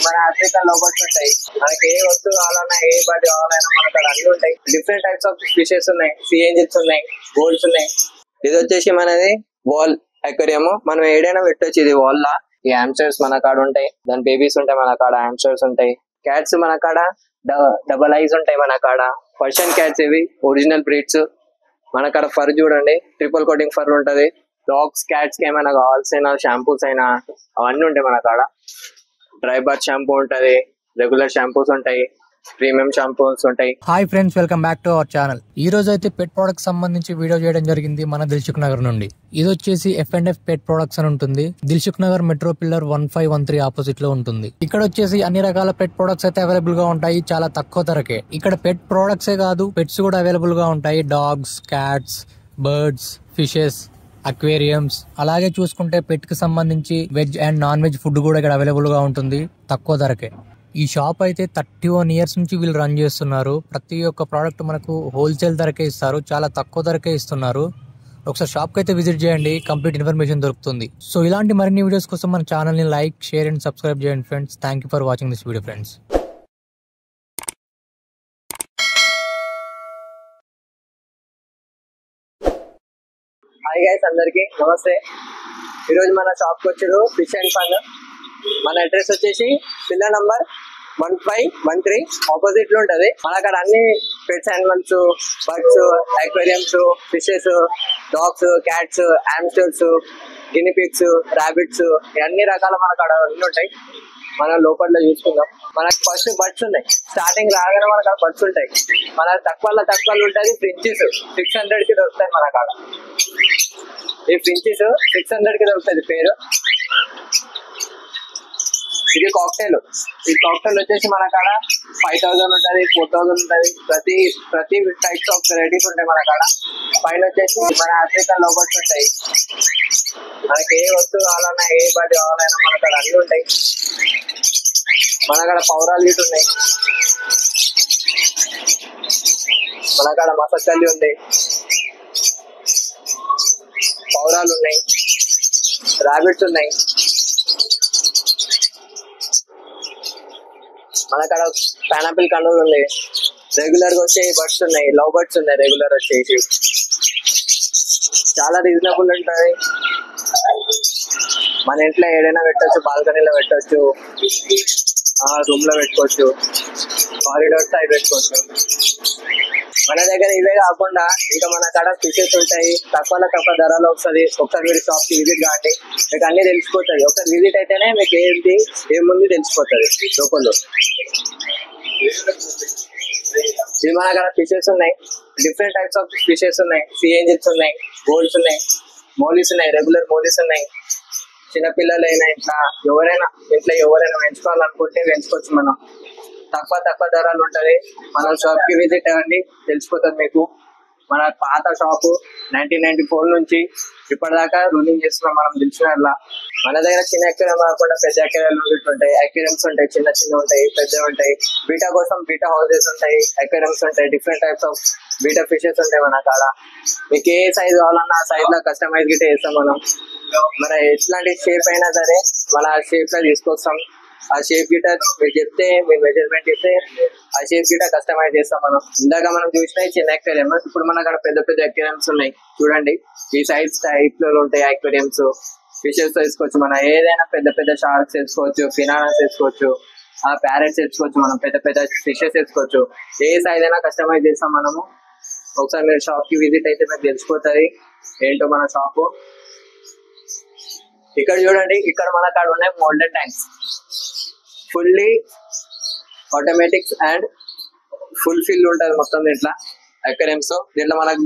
మన ఆఫ్రికన్ లోబర్ట్స్ ఉంటాయి. మనకి ఏ వస్తువు కావాలన్నా ఏ బర్డ్ కావాలన్నా మన అక్కడ అన్ని ఉంటాయి. డిఫరెంట్ టైప్స్ ఆఫ్ ఫిషెస్ ఉన్నాయి, సీ ఏంజల్స్ ఉన్నాయి, గోల్డ్స్ ఉన్నాయి. ఇది వచ్చేసి మనది వాల్ అక్వేరియం. మనం ఏడైనా పెట్టొచ్చు ఇది వాల్ లా. ఈ హామ్స్టర్స్ మన కాడ ఉంటాయి, దాని బేబీస్ ఉంటాయి మన కాడ, హామ్స్టర్స్ ఉంటాయి. క్యాట్స్ మన కాడ డబల్ ఐస్ ఉంటాయి మన కాడ. పర్షియన్ క్యాట్స్ ఇవి ఒరిజినల్ బ్రీడ్స్. మన కాడ ఫర్ చూడండి, ట్రిపుల్ కోటింగ్ ఫర్ ఉంటది. డాగ్స్ క్యాట్స్ కి ఏమైనా కావాల్సిన షాంపూస్ అయినా అవన్నీ ఉంటాయి మన కాడ. డ్రై బాత్ షాంపూ ఉంటది, రెగ్యులర్ షాంపూస్ ఉంటాయి, ప్రీమియం షాంపూస్ ఉంటాయి. Hi friends, welcome back to our channel. ఈ రోజు అయితే పెట్ ప్రొడక్ట్స్ సంబంధించి వీడియో చేయడం జరిగింది మన దిల్సుఖ్ నగర్ నుండి. ఇది వచ్చేసి F&F పెట్ ప్రొడక్ట్స్ అని ఉంటుంది. Dilsukh Nagar metro pillar 1513 opposite లో ఉంటుంది. ఇక్కడ వచ్చేసి అన్ని రకాల పెట్ ప్రొడక్ట్స్ అయితే అవైలబుల్ గా ఉంటాయి, చాలా తక్కువ ధరకే. ఇక్కడ పెట్ ప్రొడక్ట్సే కాదు, పెట్స్ కూడా అవైలబుల్ గా ఉంటాయి. Dogs, cats, birds, fishes, aquariums. అలాగే చూసుకుంటే పెట్ కి సంబంధించి veg and non veg food కూడా ఇక్కడ అవైలబుల్ గా ఉంటుంది తక్కువ ధరకే. ఈ షాప్ అయితే 31 ఇయర్స్ నుంచి వీళ్ళు రన్ చేస్తున్నారు. ప్రతి ఒక్క ప్రోడక్ట్ మనకు హోల్సేల్ ధరకే ఇస్తారు, చాలా తక్కువ ధరకే ఇస్తున్నారు. ఒకసారి షాప్ కి అయితే విజిట్ చేయండి, కంప్లీట్ ఇన్ఫర్మేషన్ దొరుకుతుంది. సో ఇలాంటి మరిన్ని వీడియోస్ కోసం మన ఛానల్ ని లైక్, షేర్ అండ్ సబ్స్క్రైబ్ చేయండి friends. Thank you for watching this video friends. Hi guys, అందరికి నమస్తే. ఈరోజు మన షాప్ కి వచ్చారు ఫిష్ అండ్ ఫన్. మన అడ్రస్ వచ్చేసి పిల్లర్ నంబర్ 1513 ఆపోజిట్ లో ఉంటది. మన అక్కడ అన్ని pets, animals, birds, aquariums, fishes, dogs, cats, hamsters, guinea pigs, rabbits, అన్ని రకాల మన అక్కడ అన్ని ఉంటాయి. మనం లోపల చూసుకుందాం. మనకు ఫస్ట్ బర్డ్స్ ఉన్నాయి. స్టార్టింగ్ రాగానే మనకు బర్డ్స్ ఉంటాయి. మన తక్కువలో ఉంటుంది ఫ్రించెస్. 600 కి దొరుకుతాయి మన కాడ. ఈ ఫ్రించెస్ 600 కి దొరుకుతుంది పేరు. ఇది కాక్టైల్. ఈ కాక్టైల్ వచ్చేసి మన కాడ 5000 ఉంటుంది, 4000 ఉంటుంది. ప్రతి టైప్స్ ఆఫ్ వెరైటీస్ ఉంటాయి మన కాడ. పైన వచ్చేసి మన ఆఫ్రికన్ లోబర్ట్స్ ఉంటాయి. మనకి ఏ వస్తువు కావాలన్నా ఏ బర్డ్ కావాలన్నా మన కాడ అన్ని ఉంటాయి. మన కాడ పౌరాలు గిట్ ఉన్నాయి. మన కాడ మసక్కల్లి ఉంది, పౌరాలు ఉన్నాయి, రాబిట్స్ ఉన్నాయి. మన కాడ పైనాపిల్ కన్నూరు ఉంది. రెగ్యులర్ గా వచ్చే బర్డ్స్ ఉన్నాయి, లవ్ బర్డ్స్ ఉన్నాయి. రెగ్యులర్ వచ్చేసి చాలా రీజనబుల్ ఉంటుంది. మన ఇంట్లో ఏదైనా పెట్టచ్చు, బాల్కనీలో పెట్టచ్చు, రూమ్ లో పెట్టుకోవచ్చు, కారిడార్ సైడ్ పెట్టుకోవచ్చు. మన దగ్గర ఇవే కాకుండా ఇంకా మన కాడ ఫిషెస్ ఉంటాయి. తక్కువ ధరలో వస్తుంది. ఒకసారి మీరు షాప్ కి విజిట్ కాండి, మీకు అన్ని తెలిసిపోతుంది. ఒకసారి విజిట్ అయితేనే మీకు ఏముంది తెలిసిపోతుంది లోపల. ఇది మన కాడ ఫిషెస్ ఉన్నాయి. డిఫరెంట్ టైప్స్ ఆఫ్ ఫిషెస్ ఉన్నాయి. సీ ఏంజల్స్ ఉన్నాయి, గోల్డ్స్ ఉన్నాయి, మోలీస్ ఉన్నాయి, రెగ్యులర్ మోలీస్ ఉన్నాయి. చిన్నపిల్లలైనా ఇంట్లో ఎవరైనా పెంచుకోవాలనుకుంటే పెంచుకోవచ్చు. మనం తక్కువ ధరలు ఉంటది. మనం షాప్ కి విజిట్ అవ్వండి, తెలిసిపోతుంది మీకు. మన పాత షాపు 1994 నుంచి ఇప్పటిదాకా రూలింగ్ చేస్తున్నాం మనం తెలిసినట్లా. మన దగ్గర చిన్న అక్వేరియం కాకుండా పెద్ద అక్వేరియాలు ఉంటాయి. అక్వేరియంస్ ఉంటాయి, చిన్న ఉంటాయి, పెద్ద ఉంటాయి. బీటా కోసం బీటా హౌసెస్ ఉంటాయి, అక్వేరియంస్ ఉంటాయి. Different types of beta fishes ఉంటాయి మన కాడ. మీకు ఏ సైజ్ కావాలన్నా ఆ సైజ్ లో కస్టమైజ్ గిట్ట చేస్తాం మనం. మన ఎట్లాంటి షేప్ అయినా సరే మన షేప్ లో తీసుకొస్తాం. ఆ షేప్ గిట్ట మీరు చెప్తే, మీరు మెజర్మెంట్ ఇస్తే ఆ షేప్ గిట్ట కస్టమైజ్ చేస్తాం మనం. ఇందాక మనం చూసిన చిన్న అక్వేరియం, ఇప్పుడు మన అక్కడ పెద్ద అక్వేరియంస్ ఉన్నాయి చూడండి. ఈ సైజ్ టైప్ లో ఉంటాయి అక్వేరియంస్. ఫిషెస్ వేసుకోవచ్చు, మనం ఏదైనా పెద్ద షార్క్స్ వేసుకోవచ్చు, ఫినానాస్ వేసుకోవచ్చు, ప్యారెట్స్ వేసుకోవచ్చు, మనం పెద్ద ఫిషెస్ వేసుకోవచ్చు. ఏ సైజ్ అయినా కస్టమైజ్ చేస్తాం మనము. ఒకసారి మీరు షాప్ కి విజిట్ అయితే మీకు తెలిసిపోతుంది ఏంటో మన షాపు. ఇక్కడ చూడండి, ఇక్కడ మన కాడ ఉన్నాయి moulded tanks. Fully automatics and full fill ఉంటుంది మొత్తం దీంట్లో అక్వేరియంస్.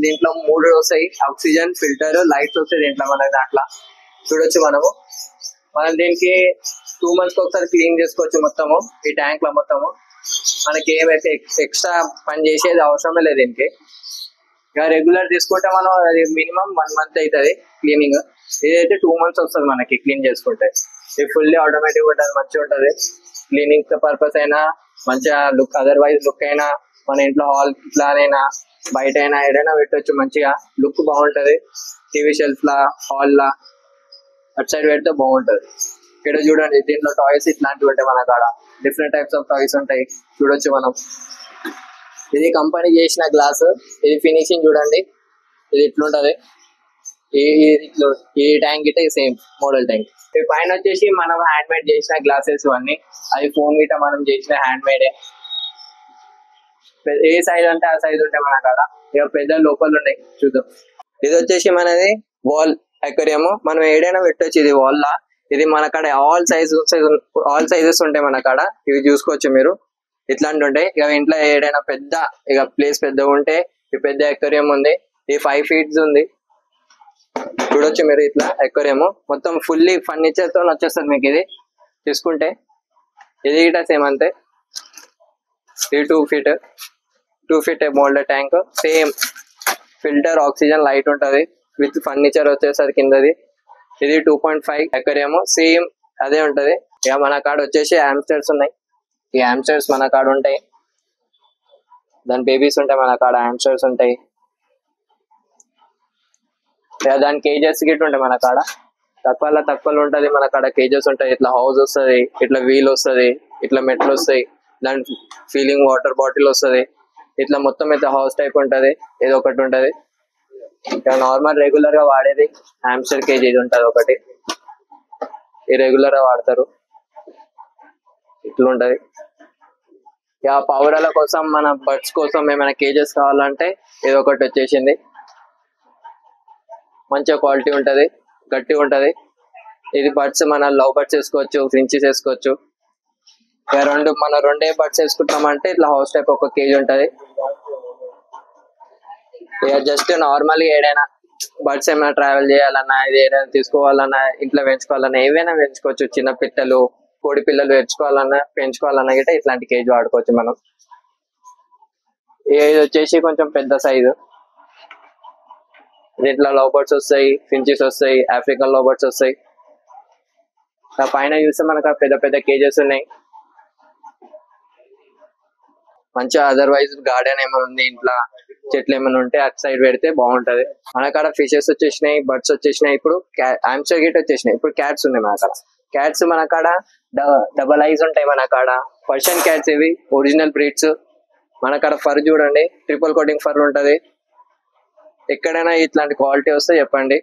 దీంట్లో 3 వస్తాయి. ఆక్సిజన్, ఫిల్టర్, లైట్స్ వస్తాయి దీంట్లో మనకి. దాంట్లో చూడొచ్చు మనం దీనికి 2 months ఒకసారి క్లీన్ చేసుకోవచ్చు మొత్తము. ఈ ట్యాంక్ లో మొత్తము మనకి ఏమైతే ఎక్స్ట్రా పని చేసేది అవసరమే లేదు దీనికి. ఇక రెగ్యులర్ తీసుకుంటే మనం అది మినిమం 1 month అవుతుంది క్లీనింగ్. ఇదైతే 2 months వస్తుంది మనకి క్లీన్ చేసుకుంటే. ఇది ఫుల్లీ ఆటోమేటిక్ ఉంటుంది, మంచిగా ఉంటుంది. క్లీనింగ్ పర్పస్ అయినా మంచిగా లుక్, అదర్వైజ్ లుక్ అయినా మన ఇంట్లో హాల్ ప్లాన్ అయినా బయట అయినా ఏదైనా పెట్టవచ్చు. మంచిగా లుక్ బాగుంటది. టీవీ షెల్ఫ్ లా, హాల్ లా అటు సైడ్ పెడితే బాగుంటది. ఇక్కడ చూడండి, దీంట్లో టాయ్స్ ఇట్లాంటివి ఉంటాయి మన కాడ. డిఫరెంట్ టైప్స్ ఆఫ్ టాయ్స్ ఉంటాయి చూడొచ్చు మనం. ఇది కంపెనీ చేసిన గ్లాస్. ఇది ఫినిషింగ్ చూడండి, ఇది ఇట్లుంటది. ఈ ట్యాంక్ గిట్ట సేమ్ మోడల్ ట్యాంక్. ఈ పైన వచ్చేసి మనం హ్యాండ్ మేడ్ చేసిన గ్లాసెస్ అన్ని. అది ఫోన్ గిట్ట మనం చేసిన హ్యాండ్ మేడే. ఏ సైజ్ అంటే ఆ సైజ్ ఉంటాయి మన కాడ. ఇక పెద్ద లోపల ఉన్నాయి చూద్దాం. ఇది వచ్చేసి మనది వాల్ అక్వేరియం. మనం ఏడైనా పెట్టొచ్చు ఇది వాల్ లా. ఇది మన కాడ ఆల్ సైజెస్ ఉంటాయి మన కాడ. ఇవి చూసుకోవచ్చు మీరు, ఇట్లాంటి ఉంటాయి. ఇక ఇంట్లో ఏడైనా పెద్ద ఇక ప్లేస్ పెద్ద ఉంటే ఈ పెద్ద అక్వేరియం ఉంది. ఇది 5 feet ఉంది చూడొచ్చు మీరు. ఇట్లా అక్వేరియం మొత్తం ఫుల్లీ ఫర్నిచర్ తో వచ్చేస్తుంది మీకు. ఇది తీసుకుంటే ఇది గిట సేమ్ అంతే. ఇది 2 feet moulder tank. Same filter, oxygen, light ఉంటది విత్ ఫర్నిచర్ వచ్చేసరి కిందది. ఇది 2.5 అక్వేరియం సేమ్ అదే ఉంటది. ఇక మన కాడ వచ్చేసి హామ్స్టర్స్ ఉన్నాయి. ఈ హామ్స్టర్స్ మన కాడ ఉంటాయి, దాని బేబీస్ ఉంటాయి మన కాడ. హామ్స్టర్స్ ఉంటాయి, దాని కేజెస్ గిట్ ఉంటాయి మన కాడ. తక్కువలో ఉంటది మన కాడ. కేజెస్ ఉంటాయి. ఇట్లా హౌస్ వస్తుంది, ఇట్లా వీల్ వస్తుంది, ఇట్లా మెట్లు వస్తాయి, దాని ఫీలింగ్ వాటర్ బాటిల్ వస్తుంది. ఇట్లా మొత్తం అయితే హౌస్ టైప్ ఉంటది. ఏదో ఒకటి ఉంటది. నార్మల్ రెగ్యులర్ గా వాడేది హామ్స్టర్ కేజీ ఇది ఉంటది ఒకటి. ఈ రెగ్యులర్ గా వాడతారు. ఇట్లా ఉంటది. ఇక పౌరాల కోసం, మన బర్డ్స్ కోసం ఏమైనా కేజెస్ కావాలంటే ఏదో ఒకటి వచ్చేసింది. మంచిగా క్వాలిటీ ఉంటది, గట్టిగా ఉంటది. ఇది బర్డ్స్ మన లవ్ బర్డ్స్ వేసుకోవచ్చు, ఫించెస్ వేసుకోవచ్చు. ఇక మన రెండే బర్డ్స్ వేసుకుంటామంటే ఇట్లా హౌస్ టైప్ 1 kg ఉంటది. ఇక జస్ట్ నార్మల్ ఏదైనా బర్డ్స్ ఏమైనా ట్రావెల్ చేయాలన్నా, ఇది ఏదైనా తీసుకోవాలన్నా, ఇంట్లో పెంచుకోవాలన్నా ఏవైనా పెంచుకోవచ్చు. చిన్న పిట్టలు, కోడి పిల్లలు పెంచుకోవాలన్నా గిట్ట ఇట్లాంటి కేజీ వాడుకోవచ్చు మనం. ఇది వచ్చేసి కొంచెం పెద్ద సైజు. దీంట్లో లవ్ బర్డ్స్ వస్తాయి, ఫించెస్ వస్తాయి, ఆఫ్రికన్ లవ్ బర్డ్స్ వస్తాయి. పైన చూస్తే మనకు పెద్ద పెద్ద కేజెస్ ఉన్నాయి. మంచిగా అదర్వైజ్ గార్డెన్ ఏమైనా ఉంది, ఇంట్లో చెట్లు ఏమైనా ఉంటే అటు సైడ్ పెడితే బాగుంటది. మన కాడ ఫిషెస్ వచ్చేసినాయి, బర్డ్స్ వచ్చేసినాయి. ఇప్పుడు హామ్స్టర్ గిట్ వచ్చేసినాయి. ఇప్పుడు క్యాట్స్ ఉన్నాయి మన కాడ. క్యాట్స్ మన కాడ డబల్ ఐజ్ ఉంటాయి మన కాడ. పర్షియన్ క్యాట్స్ ఇవి ఒరిజినల్ బ్రీడ్స్. మన కాడ ఫర్ చూడండి, ట్రిపుల్ కోటింగ్ ఫర్ ఉంటది. ఎక్కడైనా ఇట్లాంటి క్వాలిటీ వస్తే చెప్పండి,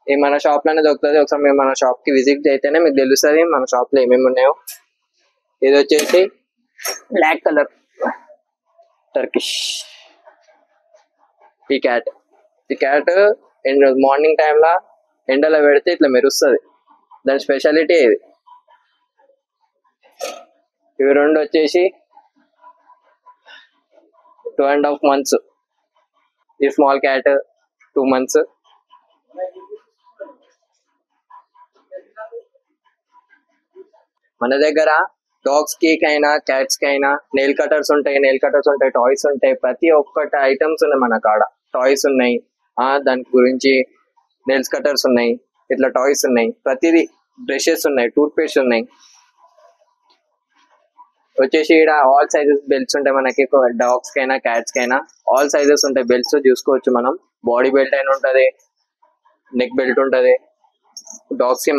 ఈ మన షాప్ లోనే దొరుకుతుంది. ఒకసారి మేము మన షాప్ కి విజిట్ అయితేనే మీకు తెలుస్తుంది మన షాప్ లో ఏమేమి ఉన్నాయో. ఇది వచ్చేసి బ్లాక్ కలర్ టర్కిష్. ఈ క్యాట్ మార్నింగ్ టైంలో ఎండలో పెడితే ఇట్లా మెరుస్తుంది, దాని స్పెషాలిటీ ఇది. ఇవి రెండు వచ్చేసి 2.5 months. ఈ స్మాల్ క్యాట్ 2 months. మన దగ్గర డాగ్స్ కి అయినా క్యాట్స్ కి అయినా నెయిల్ కటర్స్ ఉంటాయి, టాయ్స్ ఉంటాయి. ప్రతి ఒక్కటి ఐటమ్స్ ఉన్నాయి మన కాడ. టాయ్స్ ఉన్నాయి, దాని గురించి నెయిల్స్ కటర్స్ ఉన్నాయి, ఇట్లా టాయ్స్ ఉన్నాయి. ప్రతిదీ బ్రషెస్ ఉన్నాయి, టూత్ పేస్ట్ ఉన్నాయి. వచ్చేసి ఇక్కడ ఆల్ సైజెస్ బెల్ట్స్ ఉంటాయి మనకి. డాగ్స్ కైనా క్యాట్స్ కైనా ఆల్ సైజెస్ ఉంటాయి. బెల్ట్స్ చూసుకోవచ్చు మనం. బాడీ బెల్ట్ అయినా ఉంటది, నెక్ బెల్ట్ ఉంటది. డాగ్స్ కి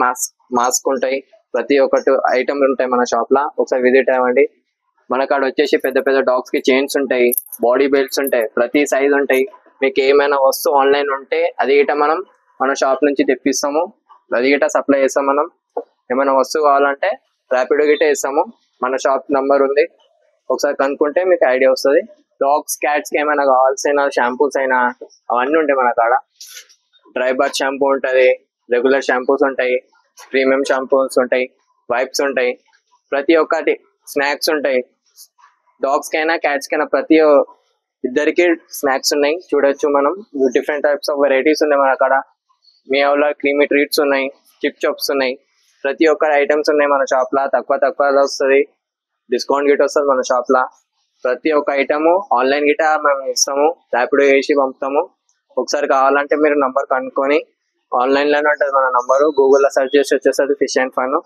మాస్క్ ఉంటాయి. ప్రతి ఒక్కటి ఐటమ్ ఉంటాయి మన షాప్ లా. ఒకసారి విజిట్ అవ్వండి. మన కాడ వచ్చేసి పెద్ద పెద్ద డాగ్స్ కి చైన్స్ ఉంటాయి, బాడీ బెల్ట్స్ ఉంటాయి, ప్రతి సైజ్ ఉంటాయి. మీకు ఏమైనా వస్తువు ఆన్లైన్ ఉంటే అది గిట మనం మన షాప్ నుంచి తెప్పిస్తాము, అది గిట సప్లై చేస్తాం. మనం ఏమైనా వస్తువు కావాలంటే ర్యాపిడో గిట ఇస్తాము. మన షాప్ నంబర్ ఉంది, ఒకసారి కనుక్కుంటే మీకు ఐడియా వస్తుంది. డాగ్స్ క్యాట్స్ కి ఏమైనా కావాల్సిన షాంపూస్ అయినా అవన్నీ ఉంటాయి మన కాడ. డ్రై బాత్ షాంపూ ఉంటుంది, రెగ్యులర్ షాంపూస్ ఉంటాయి, ప్రీమియం షాంపూస్ ఉంటాయి, వైప్స్ ఉంటాయి, ప్రతి ఒక్కటి. స్నాక్స్ ఉంటాయి, డాగ్స్ కైనా క్యాట్స్ కైనా ప్రతి ఇద్దరికి స్నాక్స్ ఉన్నాయి. చూడొచ్చు మనం. డిఫరెంట్ టైప్స్ ఆఫ్ వెరైటీస్ ఉన్నాయి మన కాడ. మియావ్లో క్రీమీ ట్రీట్స్ ఉన్నాయి, చిప్ చాప్స్ ఉన్నాయి, ప్రతి ఒక్క ఐటమ్స్ ఉన్నాయి మన షాప్ లా. తక్కువలో వస్తుంది, డిస్కౌంట్ గిట్ వస్తుంది మన షాప్ లా. ప్రతి ఒక్క ఐటమ్ ఆన్లైన్ గిట మేము ఇస్తాము, ర్యాపిడో వేసి పంపుతాము. ఒకసారి కావాలంటే మీరు నంబర్ కనుక్కొని, ఆన్లైన్ లోనే ఉంటుంది మన నంబరు, గూగుల్లో సెర్చ్ చేసి వచ్చేస్తుంది ఫిష్ అండ్ ఫన్.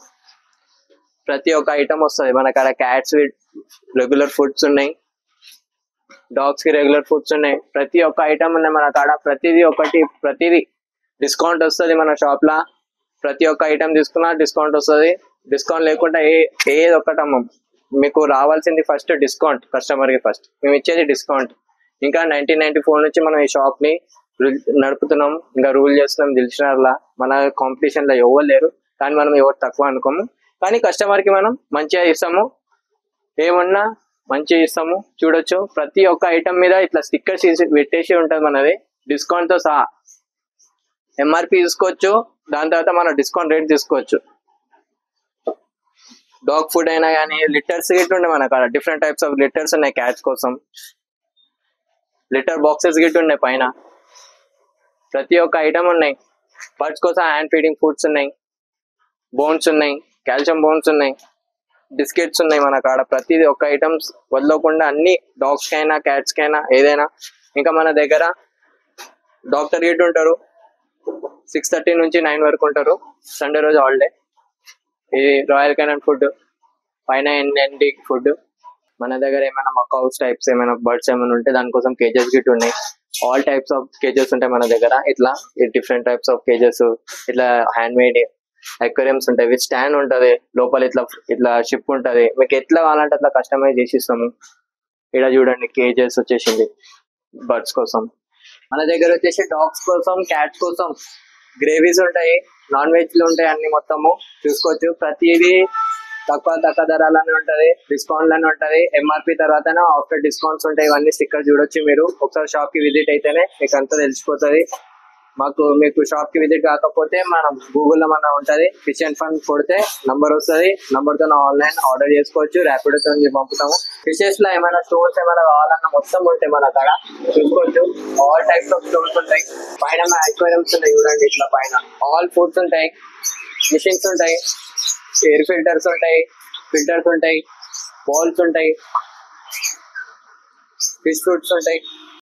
ప్రతి ఒక్క ఐటమ్ వస్తుంది మన కాడ. క్యాట్స్ రెగ్యులర్ ఫుడ్స్ ఉన్నాయి, డాగ్స్ కి రెగ్యులర్ ఫుడ్స్ ఉన్నాయి, ప్రతి ఒక్క ఐటమ్ ఉన్నాయి మన కాడ. ప్రతిదీ డిస్కౌంట్ వస్తుంది మన షాప్ లా. ప్రతి ఒక్క ఐటమ్ తీసుకున్నా డిస్కౌంట్ వస్తుంది. డిస్కౌంట్ లేకుండా ఏది ఒక్కటమ్మం. మీకు రావాల్సింది ఫస్ట్ డిస్కౌంట్, కస్టమర్ కి ఫస్ట్ మేము ఇచ్చేది డిస్కౌంట్. ఇంకా 1994 నుంచి మనం ఈ షాప్ ని నడుపుతున్నాం, ఇంకా రూల్ చేస్తున్నాం దిల్షుక్నగర్లా. మన కాంపిటీషన్ లో ఎవరు లేరు, కానీ మనం ఎవరు తక్కువ అనుకోము. కానీ కస్టమర్ కి మనం మంచిగా ఇస్తాము, ఏమన్నా మంచిగా ఇస్తాము. చూడొచ్చు ప్రతి ఒక్క ఐటమ్ మీద ఇట్లా స్టిక్కర్స్ పెట్టేసి ఉంటది మనది, డిస్కౌంట్ తో సహా. ఎంఆర్పి తీసుకోవచ్చు, దాని తర్వాత మనం డిస్కౌంట్ రేట్ తీసుకోవచ్చు. డాగ్ ఫుడ్ అయినా కానీ లిటర్స్ గిట్ ఉండే మన కాడ, డిఫరెంట్ టైప్స్ ఆఫ్ లిటర్స్ ఉన్నాయి. క్యాట్స్ కోసం లిటర్ బాక్సెస్ గిట్ ఉన్నాయి పైన, ప్రతి ఒక్క ఐటమ్ ఉన్నాయి. బర్డ్స్ కోసం హ్యాండ్ ఫీడింగ్ ఫుడ్స్ ఉన్నాయి, బోన్స్ ఉన్నాయి, కాల్షియం బోన్స్ ఉన్నాయి, బిస్కెట్స్ ఉన్నాయి మన కాడ. ప్రతిది ఒక్క ఐటమ్స్ వదలకుండా అన్ని, డాగ్స్ కైనా క్యాట్స్ కైనా ఏదైనా. ఇంకా మన దగ్గర డాక్టర్ గిట్ ఉంటారు, 6:30 నుంచి 9 వరకు ఉంటారు. సండే రోజు హాలిడే. ఇది రాయల్ కెనాన్ ఫుడ్, పైన ఎన్ఎన్డి ఫుడ్. మన దగ్గర ఏమైనా మకౌస్ టైప్స్ ఏమైనా బర్డ్స్ ఏమైనా ఉంటే దానికోసం కేజెస్ గిట్ ఉన్నాయి. ఆల్ టైప్స్ ఆఫ్ కేజెస్ ఉంటాయి మన దగ్గర. ఇట్లా డిఫరెంట్ టైప్స్ ఆఫ్ కేజెస్, ఇట్లా హ్యాండ్ మేడ్ అక్వేరియంస్ ఉంటాయి. విత్ స్టాండ్ ఉంటది లోపల, ఇట్లా ఇట్లా షిప్ ఉంటది. మీకు ఎట్లా కావాలంటే అట్లా కస్టమైజ్ చేసి ఇస్తాము. ఇక్కడ చూడండి కేజెస్ వచ్చేసింది బర్డ్స్ కోసం. మన దగ్గర వచ్చేసి డాగ్స్ కోసం, క్యాట్స్ కోసం గ్రేవీస్ ఉంటాయి, నాన్ వెజ్ లు ఉంటాయి, అన్ని మొత్తము చూసుకోవచ్చు. ప్రతిదీ తక్కువ ధరలోనే ఉంటది, డిస్కౌంట్ లోనే ఉంటది. ఎంఆర్పి తర్వాత ఆఫ్టర్ డిస్కౌంట్స్ ఉంటాయి. ఇవన్నీ స్టిక్కర్ చూడొచ్చు మీరు. ఒకసారి షాప్ కి విజిట్ అయితేనే మీకు అంతా తెలిసిపోతుంది. మీకు షాప్ కి విజిట్ కాకపోతే మనం గూగుల్ లో మన ఉంటది, ఫిష్ అండ్ ఫన్ కొడితే నంబర్ వస్తుంది. నంబర్ తో ఆన్లైన్ ఆర్డర్ చేసుకోవచ్చు, ర్యాపిడో తో పంపుతాము. ఫిషెస్ లో ఏమైనా స్టోన్స్ ఏమైనా కావాలన్నా మొత్తం ఉంటాయి మన కాడ, చూసుకోవచ్చు. ఆల్ టైప్స్ ఆఫ్ స్టోన్స్ ఉంటాయి. పైన అక్వేరియంస్ ఉంటాయి చూడండి, ఇట్లా పైన ఆల్ ఫుడ్స్ ఉంటాయి, మిషన్స్ ఉంటాయి, ఎయిర్ ఫిల్టర్స్ ఉంటాయి, ఫిల్టర్స్ ఉంటాయి, బాల్స్ ఉంటాయి, ఫిష్ ఫ్రూట్స్ ఉంటాయి.